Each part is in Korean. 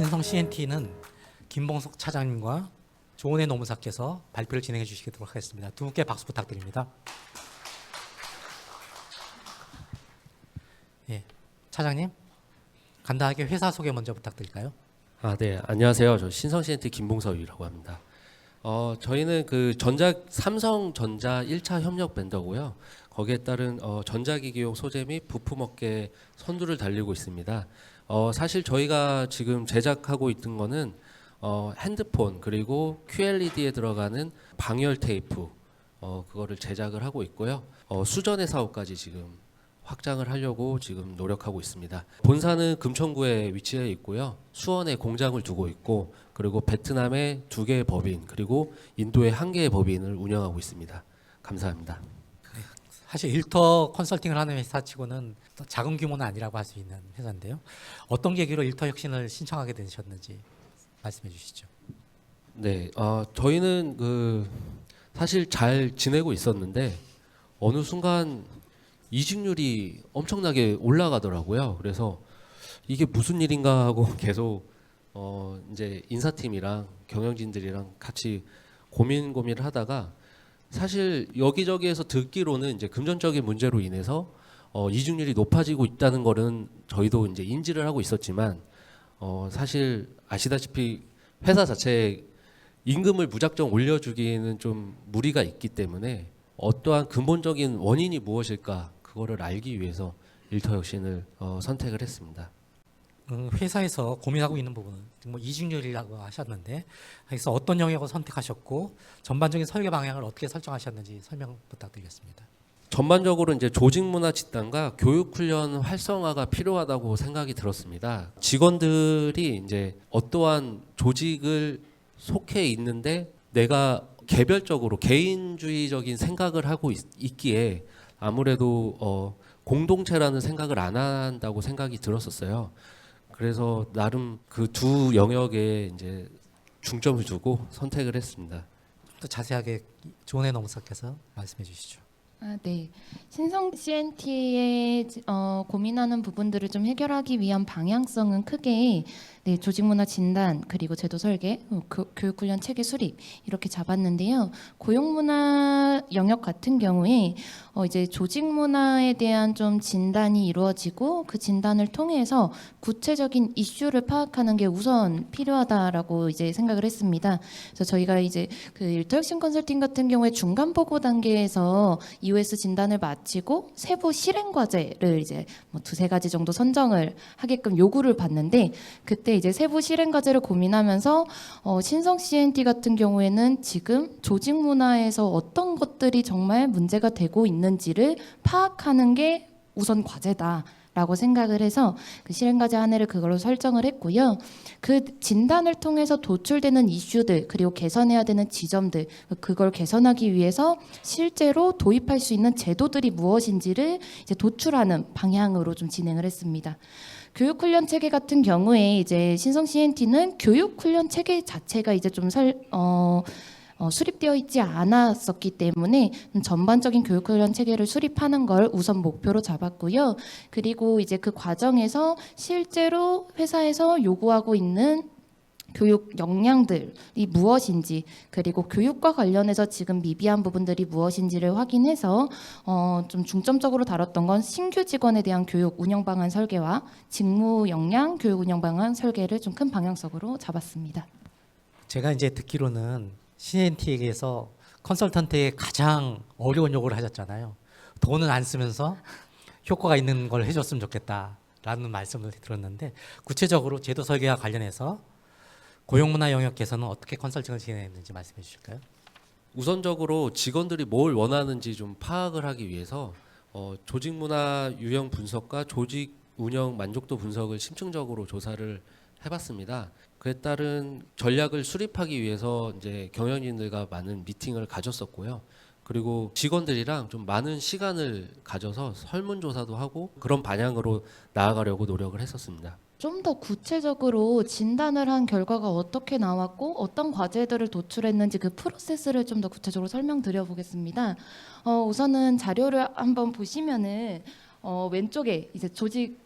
신성 CNT는 김봉석 차장님과 조은혜 노무사께서 발표를 진행해 주시도록 하겠습니다. 두 분께 박수 부탁드립니다. 예, 차장님 간단하게 회사 소개 먼저 부탁드릴까요? 네, 안녕하세요. 저 신성 CNT 김봉석이라고 합니다. 저희는 그 삼성전자 1차 협력 벤더고요. 거기에 따른 전자기기용 소재 및 부품업계 선두를 달리고 있습니다. 사실 저희가 지금 제작하고 있는 거는 핸드폰 그리고 QLED에 들어가는 방열 테이프 그거를 제작을 하고 있고요. 수전의 사업까지 지금 확장을 하려고 지금 노력하고 있습니다. 본사는 금천구에 위치해 있고요. 수원에 공장을 두고 있고 그리고 베트남에 2개의 법인 그리고 인도에 1개의 법인을 운영하고 있습니다. 감사합니다. 사실 일터 컨설팅을 하는 회사치고는 작은 규모는 아니라고 할 수 있는 회사인데요. 어떤 계기로 일터 혁신을 신청하게 되셨는지 말씀해 주시죠. 네, 저희는 사실 잘 지내고 있었는데 어느 순간 이직률이 엄청나게 올라가더라고요. 그래서 이게 무슨 일인가 하고 계속 이제 인사팀이랑 경영진들이랑 같이 고민을 하다가 사실 여기저기에서 듣기로는 이제 금전적인 문제로 인해서 이직률이 높아지고 있다는 거는 저희도 이제 인지를 하고 있었지만 사실 아시다시피 회사 자체에 임금을 무작정 올려주기에는 좀 무리가 있기 때문에 어떠한 근본적인 원인이 무엇일까 그거를 알기 위해서 일터 혁신을 선택을 했습니다. 회사에서 고민하고 있는 부분은 뭐 이직률이라고 하셨는데 그래서 어떤 영역을 선택하셨고 전반적인 설계 방향을 어떻게 설정하셨는지 설명 부탁드리겠습니다. 전반적으로 이제 조직 문화 집단과 교육 훈련 활성화가 필요하다고 생각이 들었습니다. 직원들이 이제 어떠한 조직을 속해 있는데 내가 개별적으로 개인주의적인 생각을 하고 있기에 아무래도 공동체라는 생각을 안 한다고 생각이 들었었어요. 그래서 나름 그 두 영역에 이제 중점을 두고 선택을 했습니다. 또 자세하게 조은혜 노무사께서 말씀해 주시죠. 네. 신성 CNT의 고민하는 부분들을 좀 해결하기 위한 방향성은 크게 조직문화 진단 그리고 제도 설계, 교육훈련 체계 수립 이렇게 잡았는데요. 고용문화 영역 같은 경우에 이제 조직문화에 대한 좀 진단이 이루어지고 그 진단을 통해서 구체적인 이슈를 파악하는 게 우선 필요하다라고 이제 생각을 했습니다. 그래서 저희가 이제 그 일터혁신 컨설팅 같은 경우에 중간 보고 단계에서 EOS 진단을 마치고 세부 실행 과제를 이제 뭐 2-3가지 정도 선정을 하게끔 요구를 받는데 그때 이제 세부 실행 과제를 고민하면서 신성 CNT 같은 경우에는 지금 조직 문화에서 어떤 것들이 정말 문제가 되고 있는지를 파악하는 게 우선 과제다. 라고 생각을 해서 그 실행과제 한 해를 그걸로 설정을 했고요. 그 진단을 통해서 도출되는 이슈들 그리고 개선해야 되는 지점들 그걸 개선하기 위해서 실제로 도입할 수 있는 제도들이 무엇인지를 이제 도출하는 방향으로 좀 진행을 했습니다. 교육훈련 체계 같은 경우에 이제 신성 CNT는 교육훈련 체계 자체가 이제 좀 수립되어 있지 않았었기 때문에 전반적인 교육훈련 체계를 수립하는 걸 우선 목표로 잡았고요. 그리고 이제 그 과정에서 실제로 회사에서 요구하고 있는 교육 역량들이 무엇인지 그리고 교육과 관련해서 지금 미비한 부분들이 무엇인지를 확인해서 좀 중점적으로 다뤘던 건 신규 직원에 대한 교육 운영 방안 설계와 직무 역량 교육 운영 방안 설계를 좀 큰 방향성으로 잡았습니다. 제가 이제 듣기로는 CNT에게서 컨설턴트에 가장 어려운 요구를 하셨잖아요. 돈은 안 쓰면서 효과가 있는 걸 해줬으면 좋겠다라는 말씀을 들었는데 구체적으로 제도 설계와 관련해서 고용문화 영역 개선은 어떻게 컨설팅을 진행했는지 말씀해 주실까요? 우선적으로 직원들이 뭘 원하는지 좀 파악을 하기 위해서 조직문화 유형 분석과 조직 운영 만족도 분석을 심층적으로 조사를 해봤습니다. 그에 따른 전략을 수립하기 위해서 이제 경영진들과 많은 미팅을 가졌었고요. 그리고 직원들이랑 좀 많은 시간을 가져서 설문조사도 하고 그런 방향으로 나아가려고 노력을 했었습니다. 좀 더 구체적으로 진단을 한 결과가 어떻게 나왔고 어떤 과제들을 도출했는지 그 프로세스를 좀 더 구체적으로 설명드려 보겠습니다. 우선은 자료를 한번 보시면은 왼쪽에 이제 조직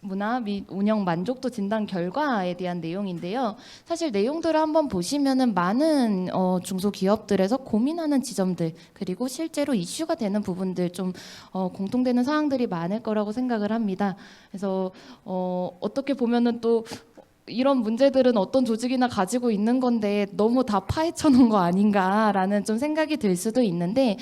문화 및 운영 만족도 진단 결과에 대한 내용인데요. 사실 내용들을 한번 보시면은 많은 중소기업들에서 고민하는 지점들 그리고 실제로 이슈가 되는 부분들 좀 공통되는 사항들이 많을 거라고 생각을 합니다. 그래서 어떻게 보면은 또 이런 문제들은 어떤 조직이나 가지고 있는 건데 너무 다 파헤쳐 놓은 거 아닌가라는 좀 생각이 들 수도 있는데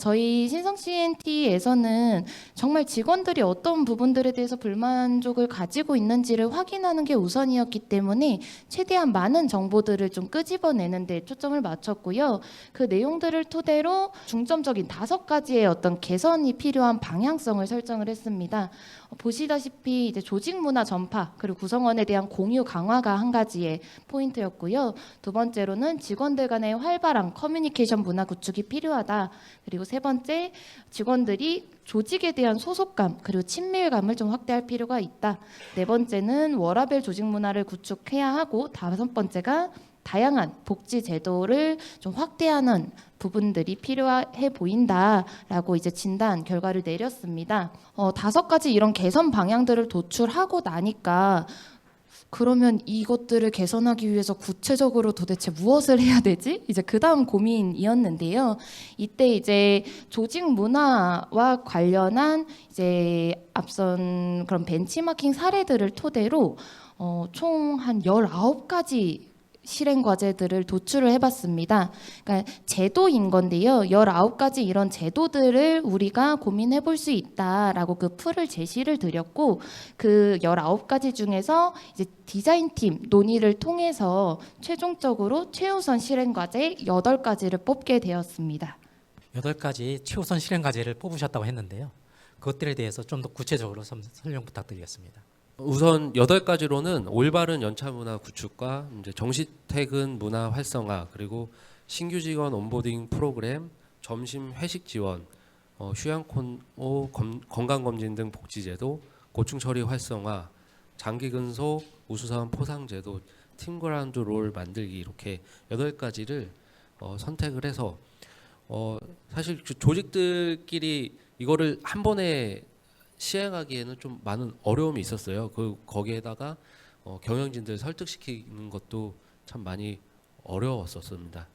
저희 신성 CNT에서는 정말 직원들이 어떤 부분들에 대해서 불만족을 가지고 있는지를 확인하는 게 우선이었기 때문에 최대한 많은 정보들을 좀 끄집어내는 데 초점을 맞췄고요. 그 내용들을 토대로 중점적인 5가지의 어떤 개선이 필요한 방향성을 설정을 했습니다. 보시다시피 이제 조직 문화 전파 그리고 구성원에 대한 공유 강화가 한 가지의 포인트였고요. 두 번째로는 직원들 간의 활발한 커뮤니케이션 문화 구축이 필요하다. 그리고 세 번째, 직원들이 조직에 대한 소속감 그리고 친밀감을 좀 확대할 필요가 있다. 네 번째는 워라밸 조직 문화를 구축해야 하고 다섯 번째가 다양한 복지 제도를 좀 확대하는 부분들이 필요해 보인다라고 이제 진단 결과를 내렸습니다. 5가지 이런 개선 방향들을 도출하고 나니까 그러면 이것들을 개선하기 위해서 구체적으로 도대체 무엇을 해야 되지? 이제 그 다음 고민이었는데요. 이때 이제 조직 문화와 관련한 이제 앞선 그런 벤치마킹 사례들을 토대로 총 한 19가지 실행 과제들을 도출을 해봤습니다. 그러니까 제도인 건데요. 19가지 이런 제도들을 우리가 고민해 볼 수 있다라고 그 풀을 제시를 드렸고 그 19가지 중에서 이제 디자인팀 논의를 통해서 최종적으로 최우선 실행 과제 8가지를 뽑게 되었습니다. 8가지 최우선 실행 과제를 뽑으셨다고 했는데요. 그것들에 대해서 좀 더 구체적으로 설명 부탁드리겠습니다. 우선 8가지로는 올바른 연차 문화 구축과 이제 정시퇴근 문화 활성화 그리고 신규 직원 온보딩 프로그램, 점심 회식 지원, 휴양콘 건강검진 등 복지제도, 고충 처리 활성화, 장기 근속, 우수사원 포상제도, 팀그라운드 롤 만들기 이렇게 8가지를 선택을 해서 사실 그 조직들끼리 이거를 한 번에 시행하기에는 좀 많은 어려움이 있었어요. 거기에다가 경영진들 설득시키는 것도 참 많이 어려웠었습니다.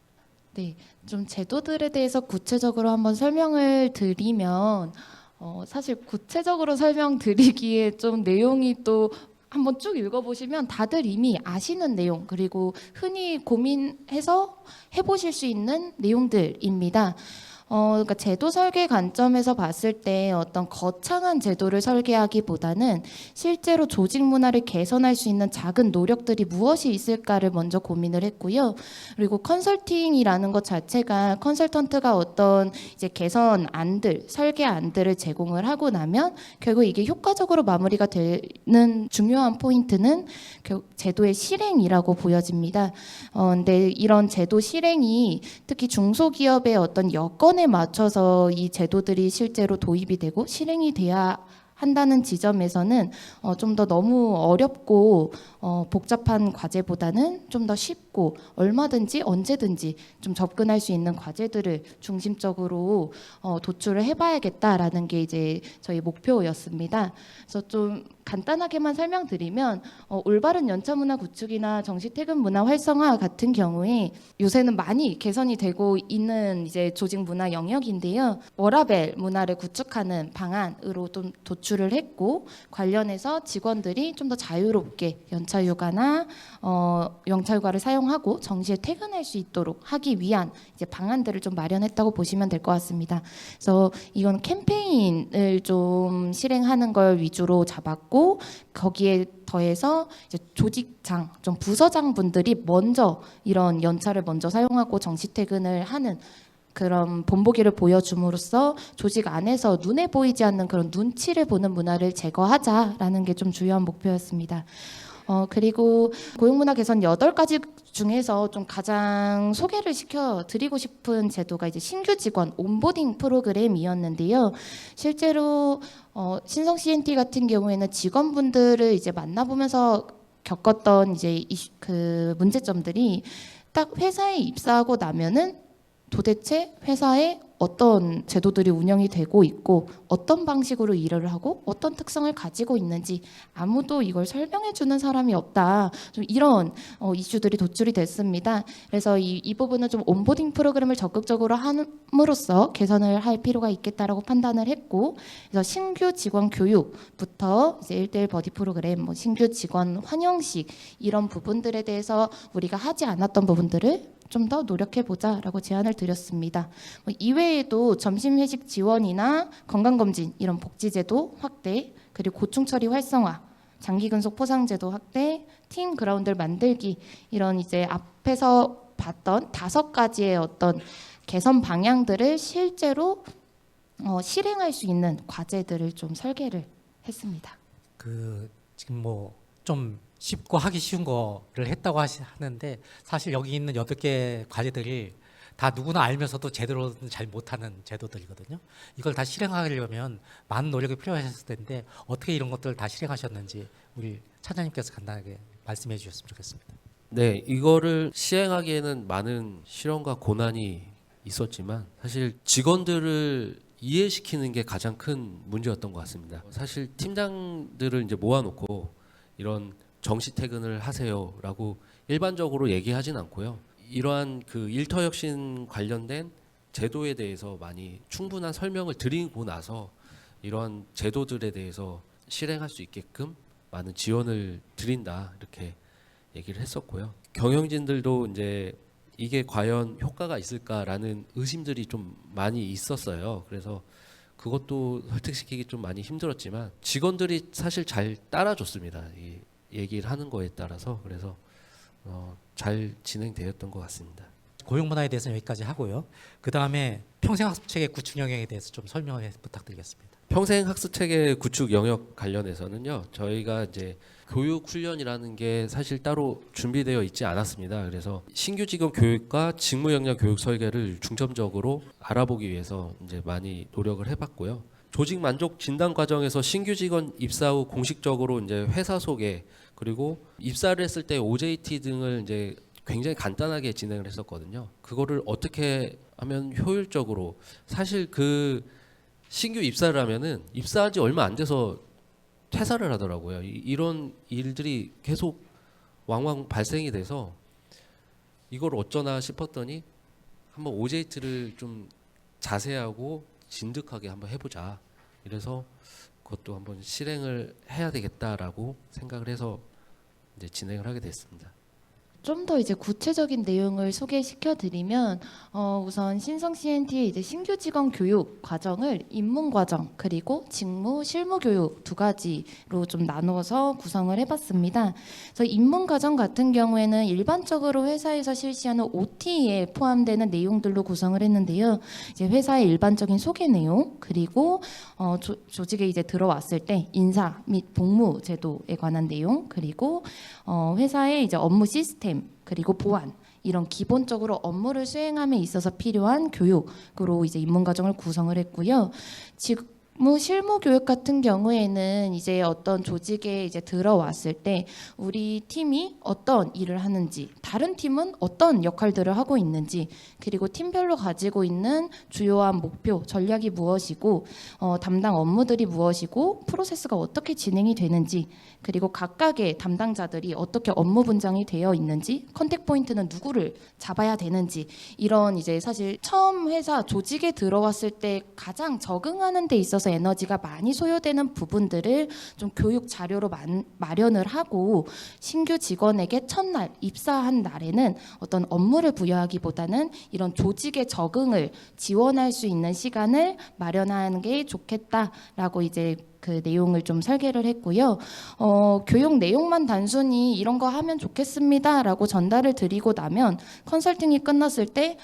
네, 좀 제도들에 대해서 구체적으로 한번 설명을 드리면 사실 구체적으로 설명드리기에 좀 내용이 또 한번 쭉 읽어보시면 다들 이미 아시는 내용 그리고 흔히 고민해서 해보실 수 있는 내용들입니다. 그러니까 제도 설계 관점에서 봤을 때 어떤 거창한 제도를 설계하기보다는 실제로 조직 문화를 개선할 수 있는 작은 노력들이 무엇이 있을까를 먼저 고민을 했고요. 그리고 컨설팅이라는 것 자체가 컨설턴트가 어떤 이제 개선 안들, 설계 안들을 제공을 하고 나면 결국 이게 효과적으로 마무리가 되는 중요한 포인트는 제도의 실행이라고 보여집니다. 근데 이런 제도 실행이 특히 중소기업의 어떤 여건에 맞춰서 이 제도들이 실제로 도입이 되고 실행이 돼야 한다는 지점에서는 좀 더 너무 어렵고 복잡한 과제보다는 좀 더 쉽고 얼마든지 언제든지 좀 접근할 수 있는 과제들을 중심적으로 도출을 해봐야겠다라는 게 이제 저희 목표였습니다. 그래서 좀 간단하게만 설명드리면 올바른 연차 문화 구축이나 정시 퇴근 문화 활성화 같은 경우에 요새는 많이 개선이 되고 있는 이제 조직 문화 영역인데요. 워라밸 문화를 구축하는 방안으로 좀 도출을 했고 관련해서 직원들이 좀 더 자유롭게 연차 휴가나 연차 휴가를 사용하고 정시에 퇴근할 수 있도록 하기 위한 이제 방안들을 좀 마련했다고 보시면 될 것 같습니다. 그래서 이건 캠페인을 좀 실행하는 걸 위주로 잡았고 거기에 더해서 이제 조직장, 좀 부서장 분들이 먼저 이런 연차를 먼저 사용하고 정시 퇴근을 하는 그런 본보기를 보여줌으로써 조직 안에서 눈에 보이지 않는 그런 눈치를 보는 문화를 제거하자라는 게 좀 주요한 목표였습니다. 그리고 고용문화 개선 8가지 중에서 좀 가장 소개를 시켜드리고 싶은 제도가 이제 신규 직원 온보딩 프로그램이었는데요. 실제로 신성 CNT 같은 경우에는 직원분들을 이제 만나보면서 겪었던 이제 그 문제점들이 딱 회사에 입사하고 나면은 도대체 회사에 어떤 제도들이 운영이 되고 있고 어떤 방식으로 일을 하고 어떤 특성을 가지고 있는지 아무도 이걸 설명해 주는 사람이 없다. 좀 이런 이슈들이 도출이 됐습니다. 그래서 이 부분은 좀 온보딩 프로그램을 적극적으로 함으로써 개선을 할 필요가 있겠다라고 판단을 했고, 그래서 신규 직원 교육부터 이제 1대1 버디 프로그램, 뭐 신규 직원 환영식 이런 부분들에 대해서 우리가 하지 않았던 부분들을 좀 더 노력해보자라고 제안을 드렸습니다. 이외에도 점심 회식 지원이나 건강검진 이런 복지제도 확대, 그리고 고충처리 활성화, 장기 근속 포상제도 확대, 팀 그라운드를 만들기 이런 이제 앞에서 봤던 5가지의 어떤 개선 방향들을 실제로 실행할 수 있는 과제들을 좀 설계를 했습니다. 지금 뭐 좀 쉽고 하기 쉬운 거를 했다고 하는데 사실 여기 있는 8개 과제들이 다 누구나 알면서도 제대로 잘 못하는 제도들이거든요. 이걸 다 실행하려면 많은 노력이 필요하셨을 텐데 어떻게 이런 것들을 다 실행하셨는지 우리 차장님께서 간단하게 말씀해 주셨으면 좋겠습니다. 네, 이거를 시행하기에는 많은 시련과 고난이 있었지만 사실 직원들을 이해시키는 게 가장 큰 문제였던 것 같습니다. 사실 팀장들을 이제 모아놓고 이런 정시 퇴근을 하세요라고 일반적으로 얘기하진 않고요. 이러한 그 일터혁신 관련된 제도에 대해서 많이 충분한 설명을 드리고 나서 이러한 제도들에 대해서 실행할 수 있게끔 많은 지원을 드린다 이렇게 얘기를 했었고요. 경영진들도 이제 이게 과연 효과가 있을까라는 의심들이 좀 많이 있었어요. 그래서 그것도 설득시키기 좀 많이 힘들었지만 직원들이 사실 잘 따라줬습니다. 이 얘기를 하는 거에 따라서. 그래서 잘 진행되었던 것 같습니다. 고용 문화에 대해서는 여기까지 하고요. 그 다음에 평생학습체계 구축 영역에 대해서 좀 설명을 부탁드리겠습니다. 평생학습체계 구축 영역 관련해서는요, 저희가 이제 교육 훈련이라는 게 사실 따로 준비되어 있지 않았습니다. 그래서 신규 직업 교육과 직무 역량 교육 설계를 중점적으로 알아보기 위해서 이제 많이 노력을 해봤고요. 조직 만족 진단 과정에서 신규 직원 입사 후 공식적으로 이제 회사 소개, 그리고 입사를 했을 때 OJT 등을 이제 굉장히 간단하게 진행을 했었거든요. 그거를 어떻게 하면 효율적으로, 사실 그 신규 입사를 하면은 입사한 지 얼마 안 돼서 퇴사를 하더라고요. 이런 일들이 계속 왕왕 발생이 돼서 이걸 어쩌나 싶었더니 한번 OJT를 좀 자세하고 진득하게 한번 해보자. 이래서 그것도 한번 실행을 해야 되겠다라고 생각을 해서 이제 진행을 하게 됐습니다. 좀 더 이제 구체적인 내용을 소개시켜 드리면 우선 신성 CNT의 이제 신규 직원 교육 과정을 입문 과정 그리고 직무 실무 교육 2가지로 좀 나누어서 구성을 해봤습니다. 그래서 입문 과정 같은 경우에는 일반적으로 회사에서 실시하는 OT에 포함되는 내용들로 구성을 했는데요. 이제 회사의 일반적인 소개 내용 그리고 조직에 이제 들어왔을 때 인사 및 복무 제도에 관한 내용 그리고 회사의 이제 업무 시스템 그리고 보안 이런 기본적으로 업무를 수행함에 있어서 필요한 교육으로 이제 입문 과정을 구성을 했고요. 직무 실무 교육 같은 경우에는 이제 어떤 조직에 이제 들어왔을 때 우리 팀이 어떤 일을 하는지, 다른 팀은 어떤 역할들을 하고 있는지, 그리고 팀별로 가지고 있는 주요한 목표, 전략이 무엇이고, 담당 업무들이 무엇이고, 프로세스가 어떻게 진행이 되는지, 그리고 각각의 담당자들이 어떻게 업무 분장이 되어 있는지, 컨택 포인트는 누구를 잡아야 되는지, 이런 이제 사실 처음 회사 조직에 들어왔을 때 가장 적응하는 데 있어서 에너지가 많이 소요되는 부분들을 좀 교육 자료로 마련을 하고 신규 직원에게 첫날 입사한 날에는 어떤 업무를 부여하기보다는 이런 조직의 적응을 지원할 수 있는 시간을 마련하는 게 좋겠다라고 이제 그 내용을 좀 설계를 했고요. 교육 내용만 단순히 이런 거 하면 좋겠습니다라고 전달을 드리고 나면 컨설팅이 끝났을 때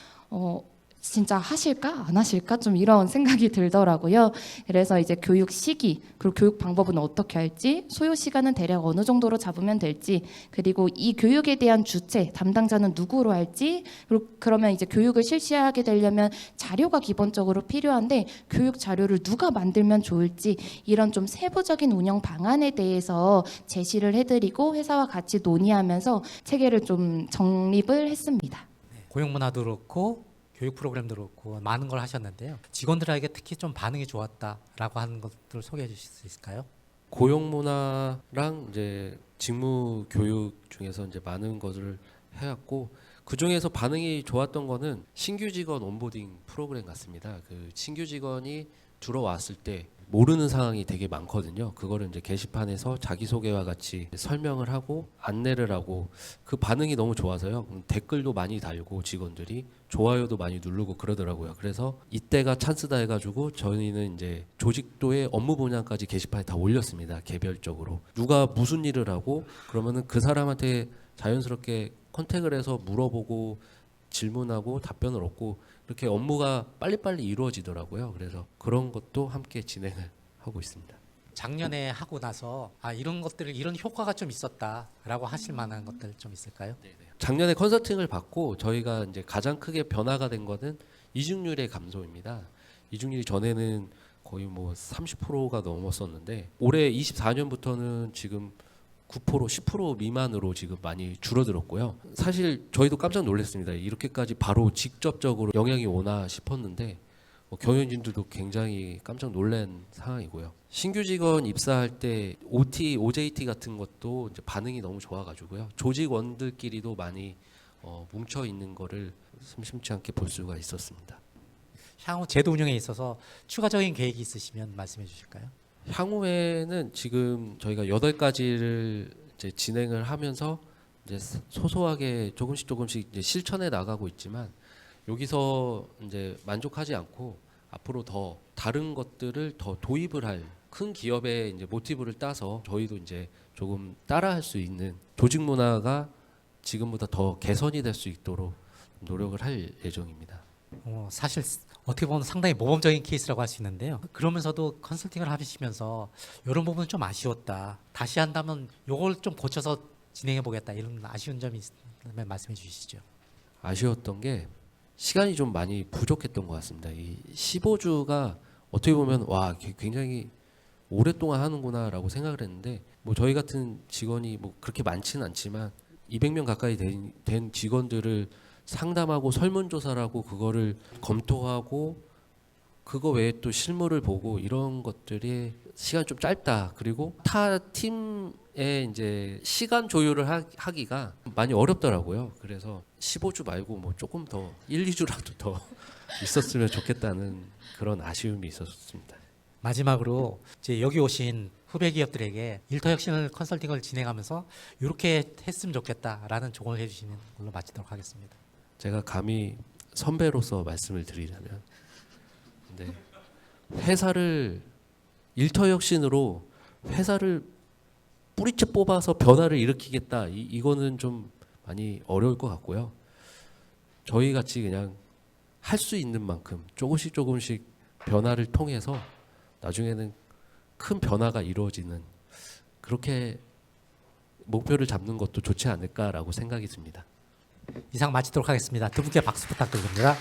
진짜 하실까 안 하실까 좀 이런 생각이 들더라고요. 그래서 이제 교육 시기 그리고 교육 방법은 어떻게 할지, 소요 시간은 대략 어느 정도로 잡으면 될지, 그리고 이 교육에 대한 주체 담당자는 누구로 할지, 그리고 그러면 이제 교육을 실시하게 되려면 자료가 기본적으로 필요한데 교육 자료를 누가 만들면 좋을지 이런 좀 세부적인 운영 방안에 대해서 제시를 해드리고 회사와 같이 논의하면서 체계를 좀 정립을 했습니다. 고용 문화도 그렇고 교육 프로그램도 그렇고 많은 걸 하셨는데요. 직원들에게 특히 좀 반응이 좋았다라고 하는 것들 소개해 주실 수 있을까요? 고용 문화랑 이제 직무 교육 중에서 이제 많은 것을 해왔고 그 중에서 반응이 좋았던 거는 신규 직원 온보딩 프로그램 같습니다. 그 신규 직원이 들어왔을 때 모르는 상황이 되게 많거든요. 그거를 이제 게시판에서 자기소개와 같이 설명을 하고 안내를 하고 그 반응이 너무 좋아서요. 댓글도 많이 달고 직원들이 좋아요도 많이 누르고 그러더라고요. 그래서 이때가 찬스다 해가지고 저희는 이제 조직도의 업무 분야까지 게시판에 다 올렸습니다. 개별적으로 누가 무슨 일을 하고 그러면은 그 사람한테 자연스럽게 컨택을 해서 물어보고 질문하고 답변을 얻고 이렇게 업무가 빨리빨리 이루어지더라고요. 그래서 그런 것도 함께 진행을 하고 있습니다. 작년에 하고 나서 이런 것들을 이런 효과가 좀 있었다라고 하실 만한 것들 좀 있을까요? 작년에 컨설팅을 받고 저희가 이제 가장 크게 변화가 된 거는 이직률의 감소입니다. 이직률이 전에는 거의 뭐 30%가 넘었었는데 올해 24년부터는 지금 9%, 10% 미만으로 지금 많이 줄어들었고요. 사실 저희도 깜짝 놀랐습니다. 이렇게까지 바로 직접적으로 영향이 오나 싶었는데 경영진들도 굉장히 깜짝 놀란 상황이고요. 신규 직원 입사할 때 OT, OJT 같은 것도 이제 반응이 너무 좋아가지고요. 조직원들끼리도 많이 뭉쳐 있는 거를 심심치 않게 볼 수가 있었습니다. 향후 제도 운영에 있어서 추가적인 계획이 있으시면 말씀해 주실까요? 향후에는 지금 저희가 8가지를 이제 진행을 하면서 이제 소소하게 조금씩 이제 실천해 나가고 있지만 여기서 이제 만족하지 않고 앞으로 더 다른 것들을 더 도입을 할 큰 기업의 이제 모티브를 따서 저희도 이제 조금 따라할 수 있는 조직 문화가 지금보다 더 개선이 될 수 있도록 노력을 할 예정입니다. 사실 어떻게 보면 상당히 모범적인 케이스라고 할 수 있는데요. 그러면서도 컨설팅을 하시면서 이런 부분은 좀 아쉬웠다. 다시 한다면 이걸 좀 고쳐서 진행해 보겠다. 이런 아쉬운 점이 있으면 말씀해 주시죠. 아쉬웠던 게 시간이 좀 많이 부족했던 것 같습니다. 이 15주가 어떻게 보면 와 굉장히 오랫동안 하는구나라고 생각을 했는데 뭐 저희 같은 직원이 뭐 그렇게 많지는 않지만 200명 가까이 된 직원들을 상담하고 설문조사라고 그거를 검토하고 그거 외에 또 실무를 보고 이런 것들이 시간이 좀 짧다. 그리고 타 팀에 이제 시간 조율을 하기가 많이 어렵더라고요. 그래서 15주 말고 뭐 조금 더 1, 2주라도 더 있었으면 좋겠다는 그런 아쉬움이 있었습니다. 마지막으로 이제 여기 오신 후배 기업들에게 일터 혁신을 컨설팅을 진행하면서 이렇게 했으면 좋겠다라는 조언을 해주시는 걸로 마치도록 하겠습니다. 제가 감히 선배로서 말씀을 드리자면 네. 회사를 일터 혁신으로 회사를 뿌리째 뽑아서 변화를 일으키겠다. 이거는 좀 많이 어려울 것 같고요. 저희 같이 그냥 할 수 있는 만큼 조금씩 변화를 통해서 나중에는 큰 변화가 이루어지는 그렇게 목표를 잡는 것도 좋지 않을까라고 생각이 듭니다. 이상 마치도록 하겠습니다. 두 분께 박수 부탁드립니다.